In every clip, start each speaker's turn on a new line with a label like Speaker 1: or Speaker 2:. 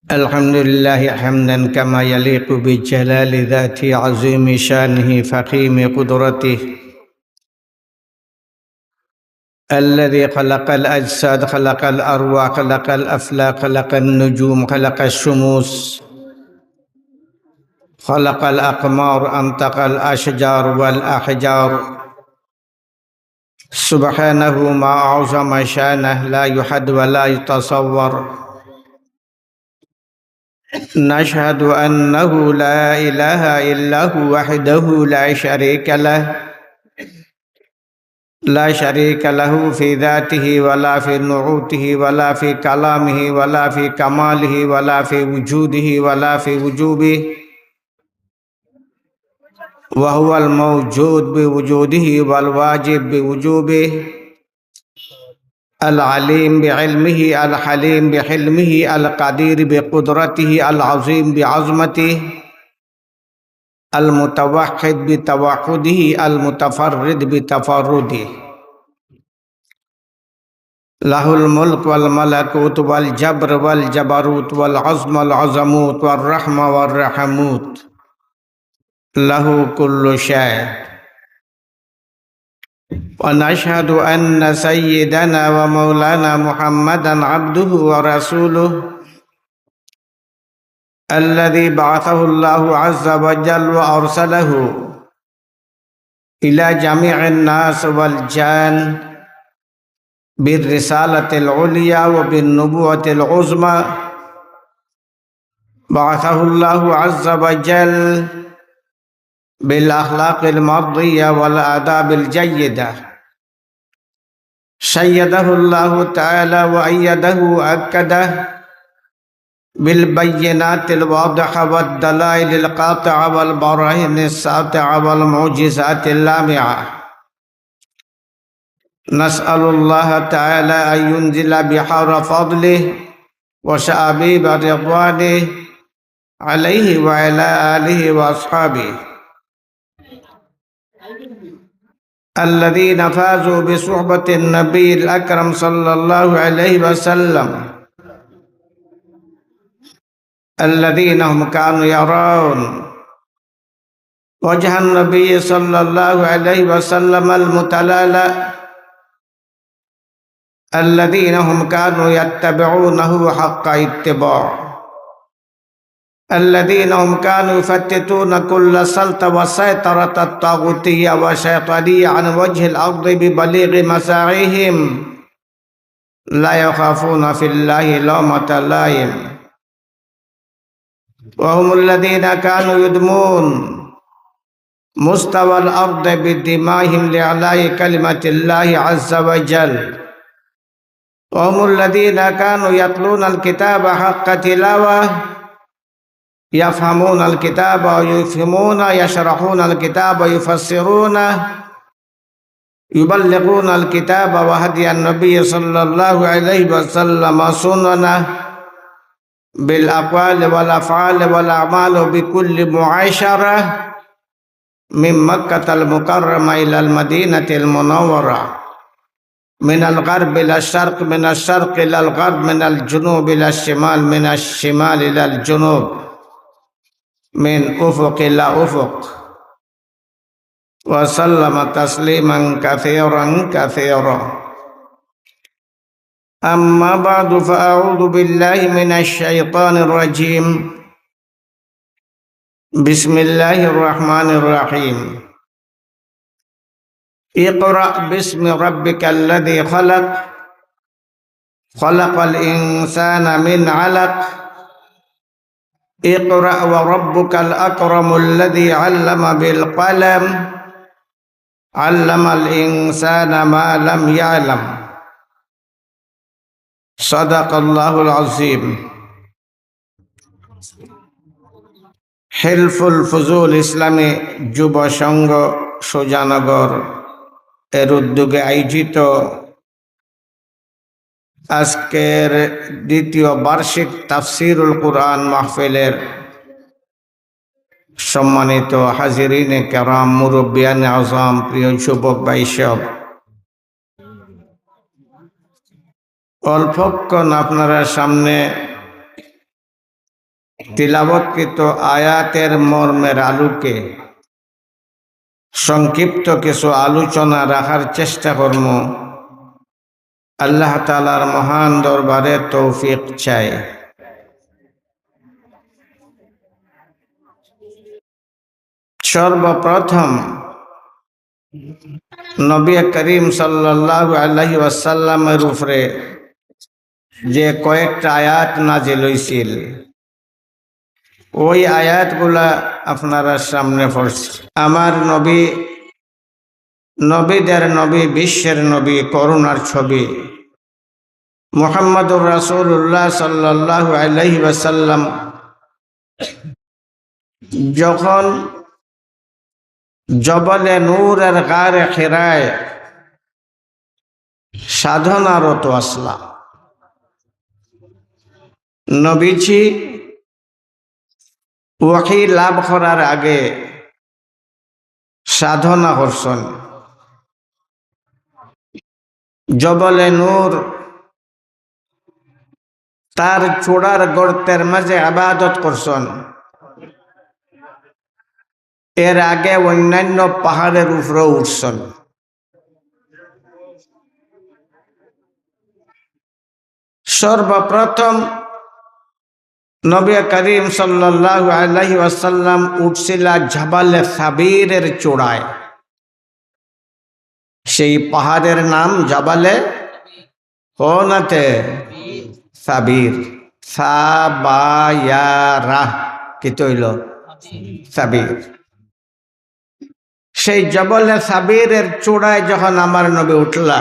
Speaker 1: الحمد لله حمدا كما يليق بجلال ذاته عظيم شانه فخيم قدرته الذي خلق الأجساد خلق الأرواح خلق الأفلاك خلق النجوم خلق الشموس خلق الأقمار أنطق الأشجار والأحجار سبحانه ما أعظم شانه لا يحد ولا يتصور نشهد أنه لا إله إلا هو وحده لا شريك له في ذاته ولا في نعوته ولا في كلامه ولا في كماله ولا في وجوده ولا في وجوبه وهو الموجود بوجوده والواجب بوجوبه العليم بعلمه الحليم بحلمه القدير بقدرته العظيم بعظمته المتوحد بتوحده المتفرد بتفرده له الملك والملكوت والجبر والجبروت والعظم والعظموت والرحمة والرحموت له كل شيء ونشهد أن سيدنا ومولانا محمدا عبده ورسوله الذي بعثه الله عز وجل وأرسله إلى جميع الناس والجان بالرسالة العليا وبالنبوة العظمى بعثه الله عز وجل بالأخلاق المرضية والآداب الجيدة شيده الله تعالى وأيده وأكده بالبينات الواضحة والدلائل القاطعة والبراهين الساطعة والمعجزات اللامعة نسأل الله تعالى أن ينزل بحار فضله وشأبيب رضوانه عليه وعلى آله وأصحابه الذين فازوا بصحبة النبي الأكرم صلى الله عليه وسلم الذين هم كانوا يرون وجه النبي صلى الله عليه وسلم المتلالى الذين هم كانوا يتبعونه حق اتباع الذين هم كانوا يفتتون كل سلطة وسيطرة الطاغوتية والشيطانية عن وجه الأرض ببليغ مساعيهم لا يخافون في الله لومة لائم وهم الذين كانوا يدمون مستوى الأرض بدمائهم لإعلاء كلمة الله عز وجل وهم الذين كانوا يتلون الكتاب حق تلاوة يفهمون الكتاب ويفهمون يشرحون الكتاب ويفسرون يبلغون الكتاب وهدي النبي صلى الله عليه وسلم سننه بالأقوال والأفعال والأعمال بكل معاشرة من مكة المكرمة إلى المدينة المنورة من الغرب إلى الشرق من الشرق إلى الغرب من الجنوب إلى الشمال من الشمال إلى الجنوب من أفق إلى أفق وسلم تسليما كثيرا كثيرا أما بعد فأعوذ بالله من الشيطان الرجيم بسم الله الرحمن الرحيم اقرأ باسم ربك الذي خلق خلق الإنسان من علق اقرأ وربك الأكرم الذي علم بالقلم علم الإنسان ما لم يعلم صدق الله العظيم হিলফুল ফজুল ইসলামী যুব সংঘ সুজানগর এর উদ্যোগে আয়োজিত আজকের দ্বিতীয় বার্ষিক তাফসিরুল কুরআন মাহফিলের সম্মানিত হাজিরিনে কেরাম মুরব্বিয়ানে আযম প্রিয় যুবক ভাইসব অল্পক্ষণ আপনারা সামনে তিলাবতকৃত আয়াতের মর্মের আলোকে সংক্ষিপ্ত কিছু আলোচনা রাখার চেষ্টা করব। আল্লাহ তাআলার মহান দরবারে তৌফিক চাই। সর্বপ্রথম নবী করিম সাল্লাল্লাহু আলাইহি ওয়াসাল্লামের উপরে যে কয়েকটা আয়াত নাজিল হইছিল, ওই আয়াতগুলা আপনারা সামনে পড়ছি। আমার নবী, নবীদের নবী, বিশ্বের নবী, করুণার ছবি মুহাম্মদুর রাসূলুল্লাহ সাল্লাল্লাহু আলাইহি ওয়াসাল্লাম যখন জবলে নূরের গারে হিরায় সাধনারত আসলা, নবীজি ওয়াহী লাভ করার আগে সাধনা করছেন। জবলে নূর তার চূড়ার গর্তের মাঝে ইবাদত করছেন। এর আগে অন্যান্য পাহাড়ের উপরে উঠছেন। সর্বপ্রথম নবী করিম সাল্লাল্লাহু আলাইহি ওয়াসাল্লাম উঠছিল জাবালে সাবিরের চূড়ায়। সেই পাহাড়ের নাম জাবালে কোনাতে সাবির, সাবায়ারা কি তৈল সাবির। সেই জবলে সাবিরের চূড়ায় যখন আমার নবী উঠলা,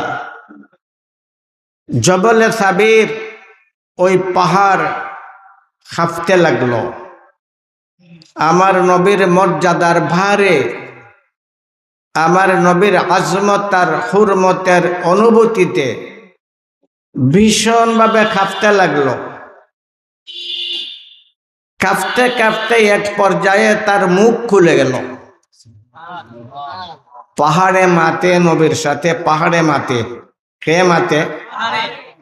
Speaker 1: জবলে সাবির ওই পাহাড় কাঁপতে লাগলো। আমার নবীর মর্যাদার ভারে, আমার নবীর আজমত আর হুরমতের অনুভূতিতে ভীষণভাবে কাঁপতে লাগলো। কাঁপতে কাঁপতে এক পর্যায়ে তার মুখ খুলে গেল। পাহাড়ে মাতে নবীর সাথে, পাহাড়ে মাতে, কে মাতে?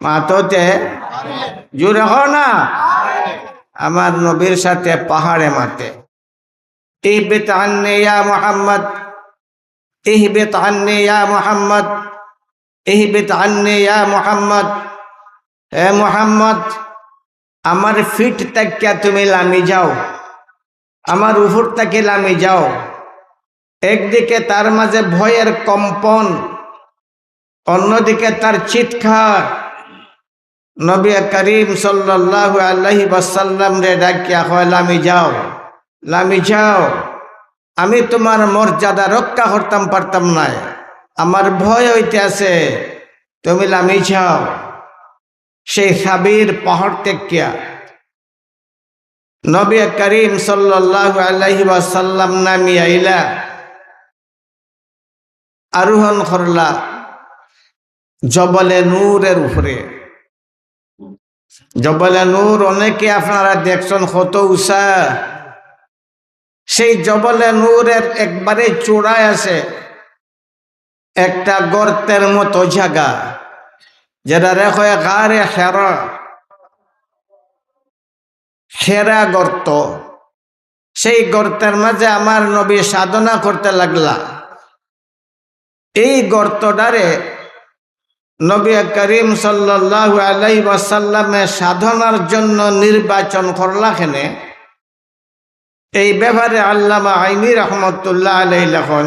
Speaker 1: মাতোতে জুড়ে হ না, আমার নবীর সাথে পাহাড়ে মাতে। ইহবিত আন্নি ইয়া মুহাম্মদ, ইহবিত আন্নি ইয়া মুহাম্মদ, ইহবিত আন্নি ইয়া মুহাম্মদ। হে মুহাম্মদ, আমার ফিট তাকিয়া তুমি লামি যাও, আমার উপর তাকে লামি যাও। একদিকে তার মাঝে ভয়ের কম্পন, অন্যদিকে তার চিৎকার। নবী করিম সাল্লাল্লাহু আলাইহি ওয়াসাল্লাম রে ডাকিয়া কয়, লামি যাও, লামি যাও। আমি তোমার মর্যাদা রক্ষা করতাম পারতাম না, আমার ভয় হইতে আছে, তুমি লামি যাও। সেই সাবির পাহাড় তেকিয়া নবী করিম সাল্লাল্লাহু আলাইহি ওয়াসাল্লাম নামি আইলা, আরোহণ করলা জবলে নূরের উপরে। জবলে নূর অনেকে আপনারা দেখছেন কত উঁচা। সেই জবলে নূরের একবারে চূড়ায় আছে একটা গর্তের মতো জায়গা, যেটা রেখে গারে হেরা, হেরা গর্ত। সেই গর্তের মাঝে আমার নবী সাধনা করতে লাগলা। এই গর্তটারে নবী করিম সাল্লাল্লাহু আলাইহি ওয়াসাল্লামে সাধনার জন্য নির্বাচন করলা। কেনে এই ব্যাপারে আল্লামা আইনি রহমতুল্লাহ আলাইহি লেখেন,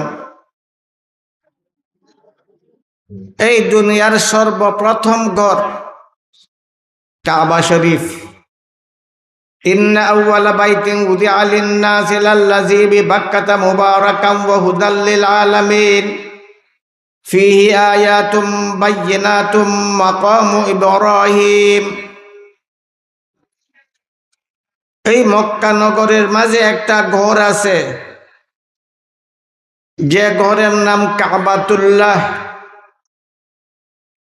Speaker 1: এই দুনিয়ার সর্বপ্রথম ঘর কাবা শরীফ। ইন্না আউওয়ালা বাইতিন উযিআ লিন-নাসি লাল্লাযী বিবাক্কাতা মুবারাকান ওয়া হুদাল লিল আলামিন ফীহি আয়াতুম বায়্যিনাতুম মাকামু ইব্রাহিম। এই মক্কা নগরের মাঝে একটা ঘর আছে, যে ঘরের নাম কাবাতুল্লাহ,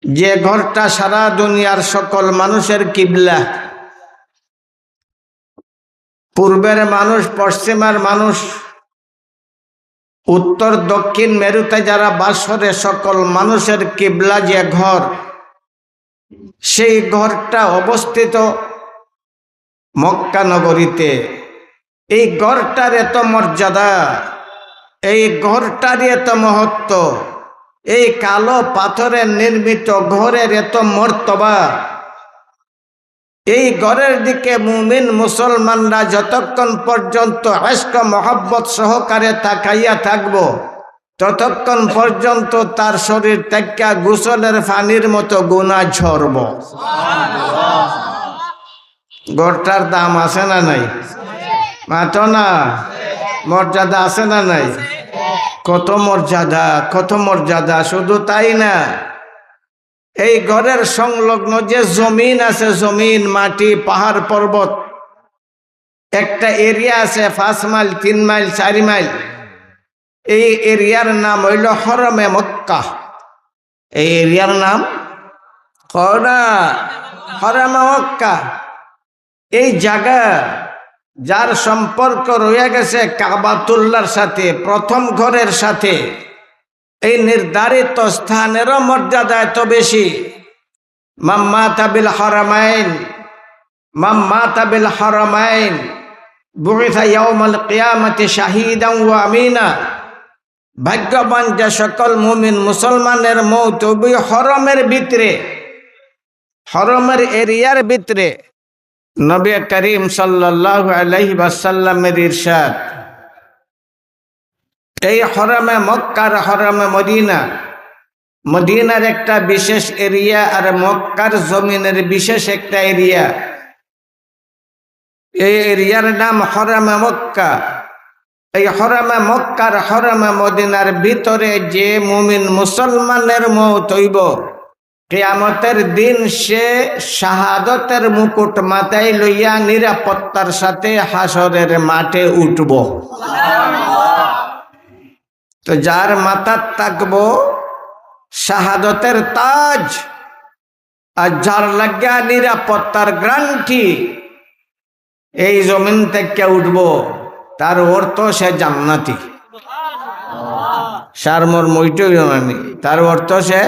Speaker 1: যে ঘরটা সারা দুনিয়ার সকল মানুষের কিবলা। পূর্বের মানুষ, পশ্চিমের মানুষ, উত্তর দক্ষিণ মেরুতে যারা বাস করে, সকল মানুষের কিবলা যে ঘর, সেই ঘরটা অবস্থিত মক্কা নগরীতে। এই ঘরটার এত মর্যাদা, এই ঘরটার এত মহত্ব, এই কালো পাথরের নির্মিত ঘরের এত মর্তবা। এই ঘরের দিকে মুমিন মুসলমানরা যতক্ষণ পর্যন্ত ইশক মহব্বত সহকারে তাকাইয়া থাকব, ততক্ষণ পর্যন্ত তার শরীর থেকে গোসলের পানির মতো গুনাহ ঝরব। ঘরটার দাম আছে না নাই? মাতো না, মর্যাদা আছে না নাই? কত মর্যাদা, কত মর্যাদা। শুধু তাই না, এই ঘরের সংলগ্ন যে জমিন আছে, জমিন, মাটি, পাহাড়, পর্বত, একটা এরিয়া আছে 5 মাইল, 3 মাইল, 4 মাইল। এই এরিয়ার নাম হইল হরমে মক্কা। এই এরিয়ার নাম হরমে মক্কা। এই জায়গা যার সম্পর্ক রয়ে গেছে কাবাতুল্লাহর সাথে, প্রথম ঘরের সাথে, এই নির্ধারিত স্থানেরও মর্যাদা এত বেশি। মাম্মাতা বিল হারামাইন, মাম্মাতা বিল হারামাইন বুইসা ইয়াউমাল কিয়ামতি শাহীদান ওয়া আমিনা। ভাগ্যবান যে সকল মুমিন মুসলমানের মৌত হবে হরমের ভিতরে, হরমের এরিয়ার ভিতরে। নবী করিম সাল্লাল্লাহু আলাইহি ওয়াসাল্লামের ইরশাদ, এই হরমে মক্কার হরমে মদিনা, মদিনার একটা বিশেষ এরিয়া আর মক্কার জমিনের বিশেষ একটা এরিয়া। এই এরিয়ার নাম হরমে মক্কা। এই হরমে মক্কার হরমে মদিনার ভিতরে যে মুমিন মুসলমানের মওত হইব, কিয়ামতের দিন সে শাহাদতের মুকুট মাথায় লইয়া নিরাপত্তার সাথে হাসরের মাঠে উঠব। তো যার মাথার থাকবো শাহাদতের তাজ, আর যার লাগিয়া নিরাপত্তার গ্যারান্টি, এই জমিন থেকে উঠব, তার অর্থ সে জান্নাতি। সারমর মইটই জানি, তার অর্থ সে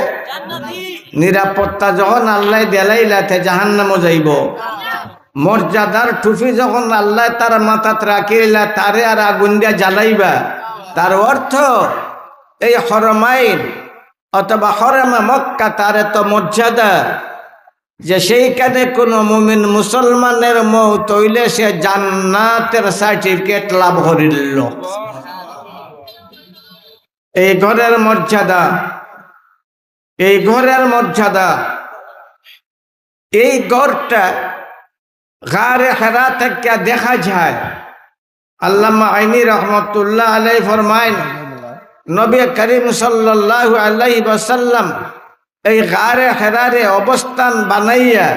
Speaker 1: নিরাপত্তা। যখন আল্লাহ দেলাইলাতে জাহান্নামও যাইব, মর্যাদার টুপি যখন আল্লাহ তার মাথাত রাখিলা, তারে আর আগুন দিয়া জ্বালাইবা, তার অর্থ এই হরমাইন অথবা হরমে মক্কা তার এত মর্যাদা যে সেইখানে কোনো মুমিন মুসলমানের মওত হইলে সে জান্নাতের সার্টিফিকেট লাভ করিল। এই ঘরের মর্যাদা, এই ঘরের মর্যাদা। এই ঘরটা গারে হেরা থেকে দেখা যায়। আল্লামা আইনি রহমতুল্লাহ আলাইহি ফরমায়, নবী করিম সাল্লাল্লাহু আলাইহি ওয়াসাল্লাম এই গারে হেরারে অবস্থান বানাইয়া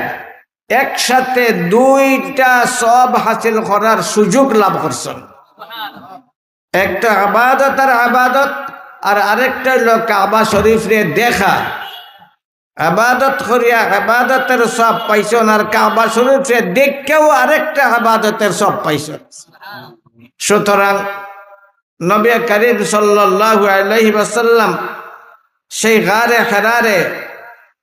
Speaker 1: একসাথে দুইটা সব হাসিল করার সুযোগ লাভ করছেন। একটা ইবাদত আর ইবাদত, আর আরেকটা হলো কাবা শরীফে দেখা। ইবাদত করিয়া ইবাদতের সব পাইছেন, আর কাবা শরীফে দেখেও আরেকটা ইবাদতের সব পাইছেন। সুতরাং নবী করিম সাল্লাল্লাহু আলাইহি ওয়াসাল্লাম সেই গারে হেরারে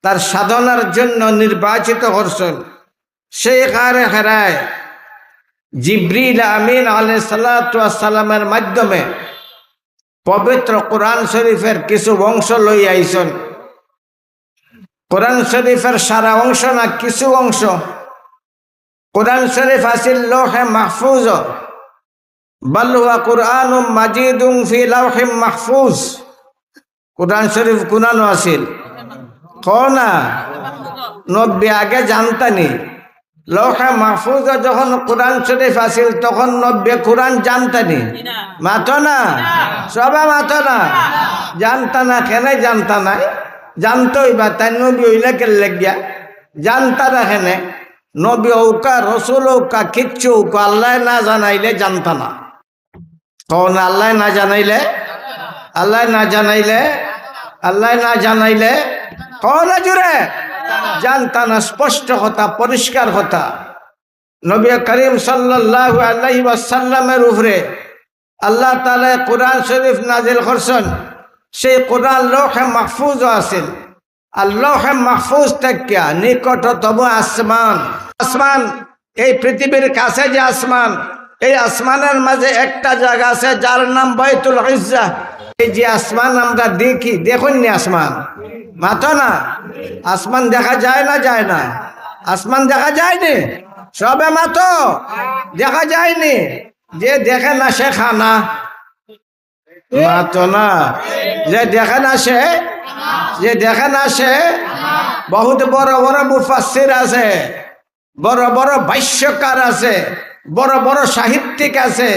Speaker 1: তার সাধনার জন্য নির্বাচিত করছেন। সেই গারে হেরায় জিবরিল আমিন আলাইহিস সালাতু ওয়াস সালামের মাধ্যমে পবিত্র কোরআন শরীফের কিছু অংশ লই আইছেন। কোরআন শরীফের সারা অংশ না, কিছু অংশ। কোরআন শরীফ আছিল লৌহে মাহফুজ, বাল হুয়া কুরআনুম মাজিদুন ফি লাওহিম মাহফুজ। কোরআন শরীফ কুনানো আছিল কোনা নবী আগে জানতানি। লৌহে মাহফুজ যখন কোরআন শরীফ আছিল তখন নবী কোরআন জানতানি? মাতো না, সবাই মাতো না, জানতা না। কেন জানতা না? জানতই বা তাই নবী হইলে কে লাগিয়া জানতা না? কেনে নবী হৌকা রসুল হৌকা কিচ্ছু হৌকা আল্লাহ না জানাইলে জানতা না। কখন আল্লাহ না জানাইলে, আল্লাহ না জানাইলে, আল্লাহ না জানাইলে কখন জুড়ে জানতা না। স্পষ্ট কথা, পরিষ্কার কথা। নবী করিম সাল্লাল্লাহু আলাইহি ওয়াসাল্লামের উপরে আল্লাহ তাআলা কোরআন শরীফ নাজিল করছেন। সেই কোরআন লৌহে মাহফুজ আছিল। আর লৌহে মাহফুজ থেকে নিকটতম আসমান, আসমান এই পৃথিবীর কাছে যে আসমান, এই আসমানের মাঝে একটা জায়গা আছে যার নাম বাইতুল ইজ্জা। এই যে আসমান আমরা দেখি, দেখুন নি আসমান, মাথো না, আসমান দেখা যায় না, যায় না, আসমান দেখা যায়নি, সবে মাথো, দেখা যায়নি। যে দেখে না সে খানা, মাথো না, যে দেখে না সে, যে দেখে না সে। বহুত বড় বড় মুফাসসির আছে, বড় বড় ভাষ্যকার আছে, বড় বড় সাহিত্যিক আছে,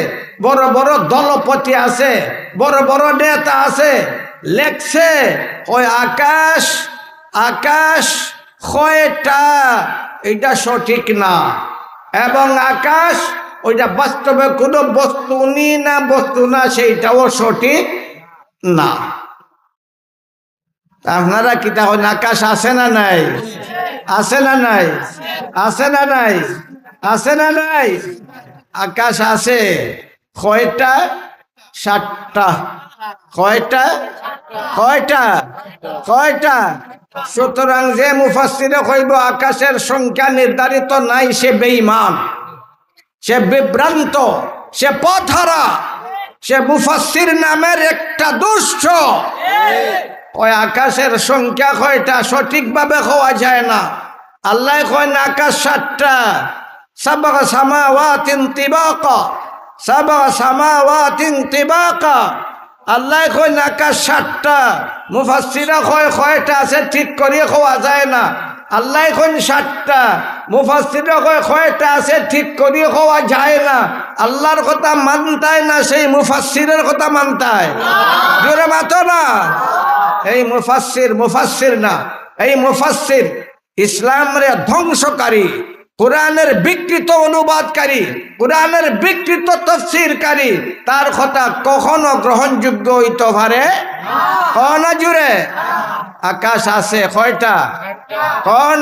Speaker 1: বড় বড় দলপতি আছে, বড় বড় নেতা আছে, লেখছে ওই আকাশ, আকাশ কয়টা এটা সঠিক না, এবং আকাশ ওইটা বাস্তবে কোনো বস্তু নি না বস্তু না সেইটাও সঠিক না। আপনারা কি তাহলে আকাশ আছে না নাই? আছে না নাই? আছে না নাই? আছে না নাই? আকাশ আছে কয়টা? 7টা। কয়টা? কয়টা? কয়টা? সুতরাং যে মুফাসসিরে কইব আকাশের সংখ্যা নির্ধারিত নাই, সে বেঈমান, সে বিভ্রান্ত, সে পথহারা, সে মুফাসসির নামের একটা দুষ্ট। ওই আকাশের সংখ্যা কয়টা সঠিকভাবে হওয়া যায় না। আল্লাহ কয় না আকাশ 7টা, সাবগা সামাওয়াতিন তিবাকা, সাবগা সামাওয়াতিন তিবাকা। আল্লাহ কয় না আকাশ 7টা, মুফাসসিরা কয় কয়টা আছে ঠিক করিয়ে হওয়া যায় না। আল্লাহ কয় 7টা, মুফাসসিরা কয় কয়টা আছে ঠিক করিয়ে হওয়া যায় না। আল্লাহর কথা মানতায় না, সেই মুফাসসিরের কথা মানতায়, জোরে মাতো না। এই মুফাসসির, মুফাসসির না, এই মুফাসসির ইসলামের ধ্বংসকারী, কোরআনের বিকৃত অনুবাদকারী, কোরআনের বিকৃত তাফসীরকারী। তার কথা কখনো গ্রহণযোগ্য হইতে পারে না। জুড়ে আকাশ আছে কয়টা?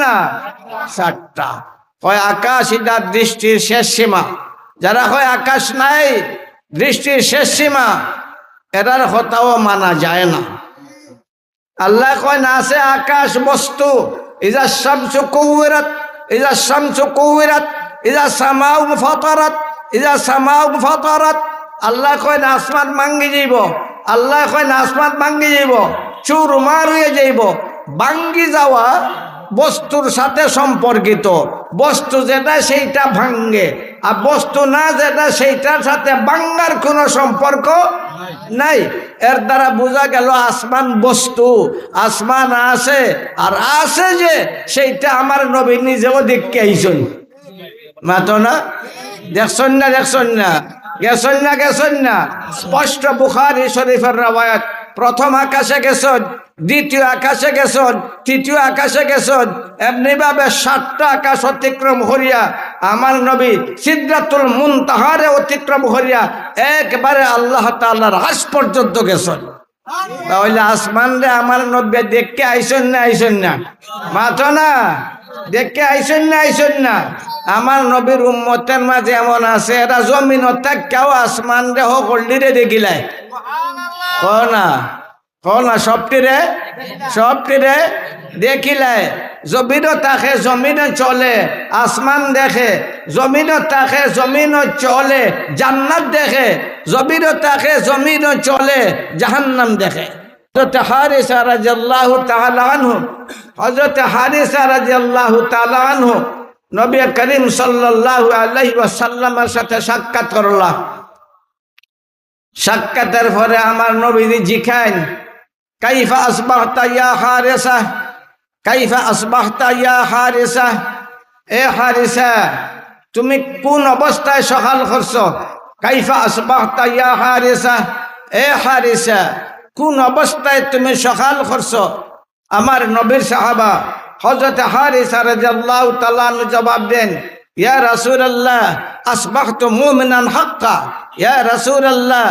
Speaker 1: না 7টা। কয় আকাশ এটা দৃষ্টির শেষ সীমা। যারা কয় আকাশ নাই, দৃষ্টির শেষ সীমা, এটার কথাও মানা যায় না। আল্লাহ কয় না আছে আকাশ বস্তু, ইজা শামসু কুওয়ারাত, ইজা শামসু কুওয়ারাত, ইজা সামাউ ফাতারাত, ইজা সামাউ ফাতারাত। আল্লাহ কয় না আসমান ভাঙ্গি যাইব, আল্লাহ কয় না আসমান ভাঙ্গি যাইব, চুরমার হয়ে যাইব। ভাঙ্গি যাওয়া বস্তুর সাথে সম্পর্কিত, বস্তু যেটা সেইটা ভাঙ্গে, আর বস্তু না যেটা সেইটার সাথে ভাঙ্গার কোনো সম্পর্ক নাই। এর দ্বারা বোঝা গেল আসমান বস্তু, আসমান আছে, আর আছে যে সেইটা আমার নবী নিজেও দেখতে আইসন, মাতো না, দেখছেন না, দেখছেন না, গেছেন না, গেছেন না। স্পষ্ট বুখারী শরীফের রওয়ায়াত। প্রথম আকাশে গেছেন, দ্বিতীয় আকাশে গেছেন, তৃতীয় আকাশে গেছেন। এমনিভাবে 7টা আকাশ অতিক্রম করিয়া আমার নবী সিদরাতুল মুনতাহারে অতিক্রম করিয়া একবারে আল্লাহ তাআলার আরশ পর্যন্ত গেছেন। তাহলে আসমান রে আমার নবী দেখতে আইসেন না, আইসেন না, মাথো না, দেখতে আইসেন না, আইসেন না। আমার নবীর উম্মতের মাঝে এমন আছে, এরা জমিন কেউ আসমান রে হকল্লিরে দেখিলাই, না না, সবটিরে, সবটিরে দেখিলাই। জমিনও তাকে জমিনে চলে, আসমান দেখে, জমিনও তাকে জমিনও চলে, জান্নাত দেখে, জমিনও তাকে জমিনও চলে, জাহান্নাম দেখে। হযরত হারিসা রাদিয়াল্লাহু তাআলা আনহু, হযরত হারিসা রাদিয়াল্লাহু তাআলা আনহু নবী করিম সাল্লাল্লাহু আলাইহি ওয়াসাল্লামের সাথে সাক্ষাৎ করলাম। সাক্ষাতের পরে আমার নবীজি জিজ্ঞাসা, কাইফা আসবাহতা ইয়া হারিসা, কাইফা আসবাহতা ইয়া হারিসা, এ হারিসা তুমি কোন অবস্থায় সকাল করছো? কাইফা আসবাহতা ইয়া হারিসা, এ হারিসা কোন অবস্থায় তুমি সকাল করছো? আমার নবীর সাহাবা হযরত হারিসা রাদিয়াল্লাহু তাআলা আনহু জবাব দেন, ইয়া রাসূলুল্লাহ আসবাহতু মুমিনান হাক্কা, ইয়া রাসূলুল্লাহ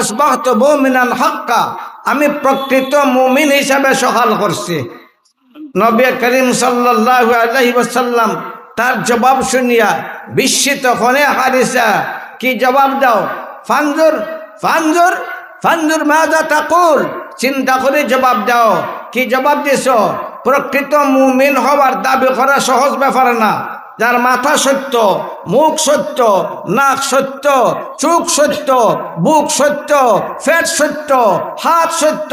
Speaker 1: আসবাহতু মুমিনান হাক্কা, আমি প্রকৃত মুমিন হিসাবে সকাল করছি। নবী করিম সাল্লাল্লাহু আলাইহি ওয়াসাল্লাম তার জবাব শুনিয়া বিস্মিত হয়ে হারিসা কি জবাব দাও? ফানজুর ফানজুর ফানজুর মাযা তাকুল, চিন্তা করে জবাব দাও। কি জবাব দিছো? প্রকৃত মুমিন হওয়ার দাবি করা সহজ ব্যাপার না। যার মাথা সত্য, মুখ সত্য, নাক সত্য, চোখ সত্য, বুক সত্য, পেট সত্য, হাত সত্য,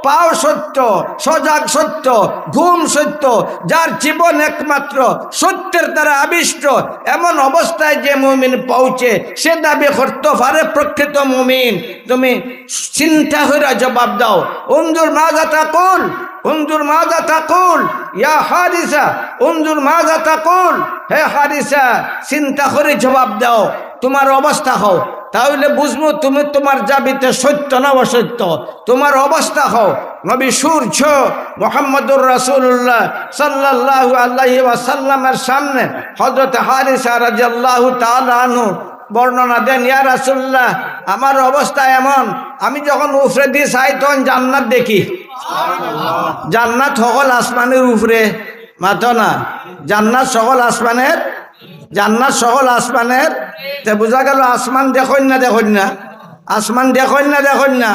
Speaker 1: পাও সত্য, সজাগ সত্য, ঘুম সত্য, যার জীবন একমাত্র সত্যের দ্বারা আবিষ্ট, এমন অবস্থায় যে মুমিন পৌঁছে সে দাবি করতে পারে প্রকৃত মুমিন। তুমি চিন্তা করে জবাব দাও। উনজুর মাযা তাকুল, উনজুর মাযা তাকুল ইয়া হারিসা, উনজুর মাযা তাকুল, হে হারিসা চিন্তা করে জবাব দাও, তোমার অবস্থা হও, তাহলে বুঝবো তুমি তোমার দাবিতে সত্য না অসত্য। তোমার অবস্থা হও। নবী সূর্য মুহাম্মদুর রাসূলুল্লাহ সাল্লাল্লাহু আলাইহি ওয়াসাল্লামের সামনে হযরত হারিসা রাদিয়াল্লাহু তাআলা আনহু বর্ণনা দেন, ইয়া রাসূলুল্লাহ আমার অবস্থা এমন, আমি যখন উপরে দিয়ে চাই তখন জান্নাত দেখি। জান্নাত সকল আসমানের উপরে, মাথো না, জান্নাত সকল আসমানের, জান্নাত সকল আসমানের। তে বোঝা গেল আসমান দেখুন না, দেখুন না, আসমান দেখুন না, দেখুন না।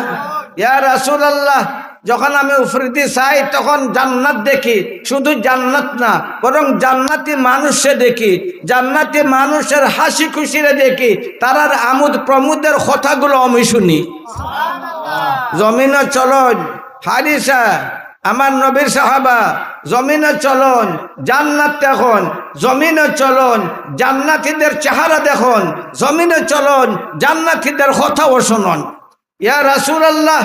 Speaker 1: ইয়া রাসূলুল্লাহ যখন আমি উপরে দিয়ে চাই তখন জান্নাত দেখি, শুধু জান্নাত না বরং জান্নাতি মানুষে দেখি, জান্নাতি মানুষের হাসি খুশিরে দেখি, তারার আমোদ প্রমোদের কথাগুলো আমি শুনি। জমিনে চলন হারিসা আমার নবীর সাহাবা, জমিনে চলন জান্নাত দেখুন, জমিনে চলন জান্নাতীদের চেহারা দেখুন, জমিনে চলন জান্নাতীদের কথাও শুনুন। ইয়া রাসূলুল্লাহ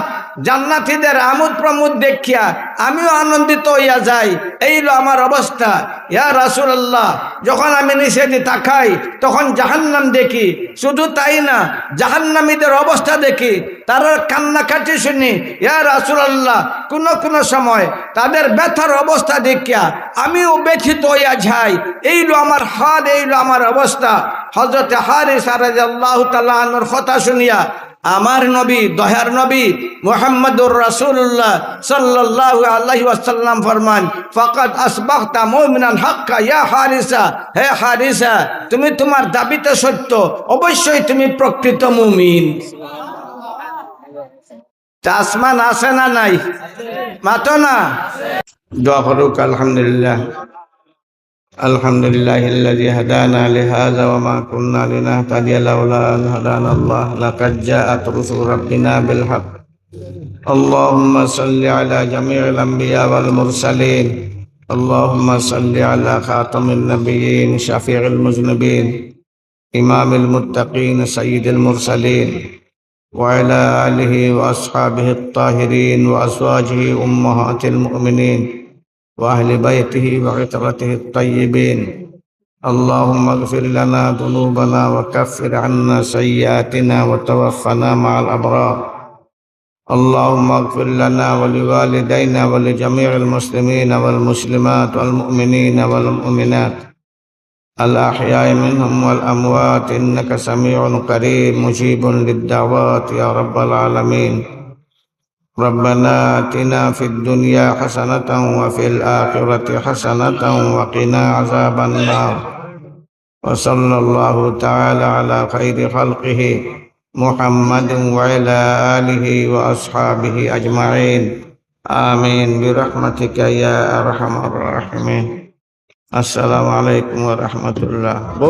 Speaker 1: জান্নাতীদের আমোদ প্রমোদ দেখিয়া আমিও আনন্দিত হইয়া যাই, এইলো আমার অবস্থা। ইয়া রাসূলুল্লাহ যখন আমি নিচে দিয়ে তাকাই তখন জাহান্নাম দেখি, শুধু তাই না জাহান্নামীদের অবস্থা দেখি, তারা কান্নাকাটি শুনি। ইয়া রাসূলুল্লাহ কোন সময় তাদের ব্যথার অবস্থা দেখিয়া আমিও ব্যথিত হইয়া যাই, এইলো আমার হাল, এইলো আমার অবস্থা। হযরত হারিসা রাদিয়াল্লাহু তাআলা আনহুর কথা শুনিয়া আমার নবী, দয়ার নবী মুহাম্মদুর রাসূলুল্লাহ সাল্লাল্লাহু আলাইহি ওয়াসাল্লাম ফরমান, ফাকাদ আসবাহতা মুমিনান হাক্কা ইয়া হারিসা, হে হারিসা তুমি তোমার দাবিতে সত্য, অবশ্যই তুমি প্রকৃত মুমিন। আসমান আছে না নাই? মাতো না, দোয়া করুক। আলহামদুলিল্লাহ, আলহামদুলিল্লাহিল্লাযী হাদানা লিহাযা ওয়া মা কুন্না লিনাহতাদিয়া লাওলা আন হাদানাল্লাহ লাকাদ জাআত রুসুলু রাব্বিনা বিল হক। আল্লাহুম্মা সাল্লি আলা জামিইল আমবিয়া ওয়াল মুরসালিন, আল্লাহুম্মা সাল্লি আলা খাতামিন নাবিয়্যিন শাফিউল মুযনিবিন ইমামিল মুত্তাকিন সাইয়্যিদিল মুরসালিন ওয়া আলা আলিহি ওয়া আসহাবিহি আত-তাহিরিন ওয়া আজওয়াজিহি উম্মাহাতিল মুমিনিন وأهل بيته وعترته الطيبين. اللهم اغفر لنا ذنوبنا وكفر عنا سيئاتنا وتوفنا مع الأبرار. اللهم اغفر لنا ولوالدينا ولجميع المسلمين والمسلمات والمؤمنين والمؤمنات الأحياء منهم والأموات إنك سميع قريب مجيب للدعوات يا رب العالمين. ربنا آتنا في الدنيا حسنة وفي الآخرة حسنة وقنا عذاب النار. وصلى الله تعالى على خير خلقه محمد وعلى آله وأصحابه أجمعين. آمين برحمتك يا أرحم الراحمين. السلام عليكم ورحمة الله.